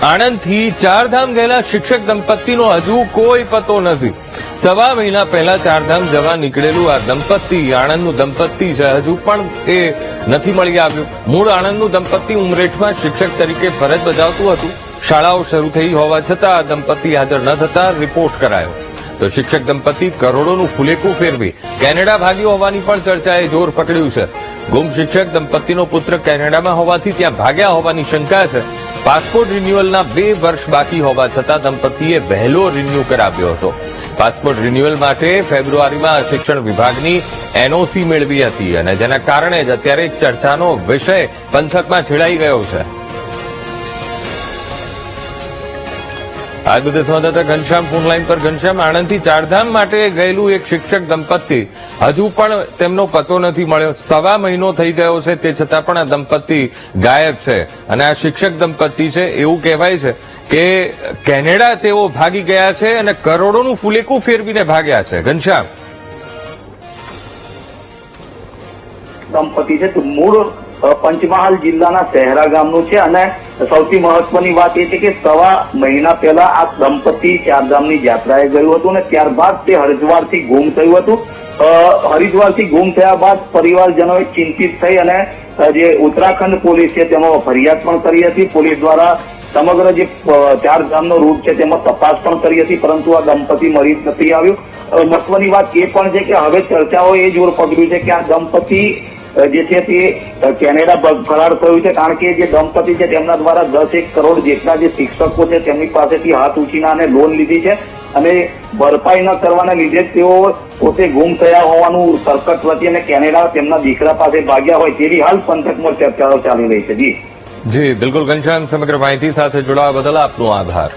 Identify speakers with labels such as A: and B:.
A: આણંદથી ચારધામ ગયેલા શિક્ષક દંપતીનો હજુ કોઈ પતો નથી। સવા મહિના પહેલા ચારધામ જવા નીકળેલું આ દંપતી આણંદનું દંપતી છે, હજુ પણ એ નથી મળી આવ્યું। મૂળ આણંદનું દંપતી ઉમરેઠમાં શિક્ષક તરીકે ફરજ બજાવતું હતું। શાળાઓ શરૂ થઈ હોવા છતાં આ દંપતી હાજર ન થતા રિપોર્ટ કરાયો તો શિક્ષક દંપતી કરોડોનું ફુલેકું ફેરવી કેનેડા ભાગ્યું હોવાની પણ ચર્ચાએ જોર પકડ્યું છે। ગુમ શિક્ષક દંપતીનો પુત્ર કેનેડામાં હોવાથી ત્યાં ભાગ્યા હોવાની શંકા છે। પાસપોર્ટ રિન્યુઅલના 2 વર્ષ બાકી હોવા છતાં દંપતીએ વહેલો રિન્યુ કરાવ્યો હતો। પાસપોર્ટ રિન્યુઅલ માટે ફેબ્રુઆરીમાં શિક્ષણ વિભાગની એનઓસી મેળવી હતી અને જેના કારણે જ અત્યારે ચર્ચાનો વિષય પંથકમાં છેડાઈ ગયો છે। આ બધે સંવાદદાતા ઘનશ્યામ ફોનલાઈન પર। ઘનશ્યામ, આણંદથી ચારધામ માટે ગયેલું એક શિક્ષક દંપતી હજુ પણ તેમનો પતો નથી મળ્યો। સવા મહિનો થઈ ગયો છે, તે છતાં પણ આ દંપતી ગાયબ છે અને આ શિક્ષક દંપતી છે એવું કહેવાય છે કે કેનેડા તેઓ ભાગી ગયા છે અને કરોડોનું ફુલેકું ફેરવીને ભાગ્યા છે। ઘનશ્યામ,
B: દંપતી છે મૂળ પંચમહાલ જિલ્લાના શહેરા ગામનું છે અને સૌથી મહત્વની વાત એ છે કે સવા મહિના પહેલા આ દંપતી ચારધામની યાત્રાએ ગયું હતું અને ત્યારબાદ તે હરિદ્વારથી ગુમ થયું હતું। હરિદ્વારથી ગુમ થયા બાદ પરિવારજનોએ ચિંતિત થઈ અને જે ઉત્તરાખંડ પોલીસ છે તેમાં ફરિયાદ પણ કરી હતી। પોલીસ દ્વારા સમગ્ર જે ચારધામનો રૂટ છે તેમાં તપાસ પણ કરી હતી, પરંતુ આ દંપતી મળી નથી આવ્યું। મહત્વની વાત એ પણ છે કે હવે ચર્ચાઓ એ જોર પકડ્યું છે કે આ દંપતી જે છે તે કેનેડા ફરાર થયું છે, કારણ કે જે દંપતી છે તેમના દ્વારા 10-1 કરોડ જેટલા જે શિક્ષકો છે તેમની પાસેથી હાથ ઉછીના અને લોન લીધી છે અને ભરપાઈ ન કરવાના લીધે તેઓ પોતે ગુમ થયા હોવાનું સરકટ વચ્ચે અને કેનેડા તેમના દીકરા પાસે ભાગ્યા હોય તેવી હાલ પંથકમાં ચર્ચાઓ ચાલી રહી છે।
A: જી બિલકુલ ઘનશ્યામ, સમગ્ર માહિતી સાથે જોડાવા બદલ આપનો આભાર।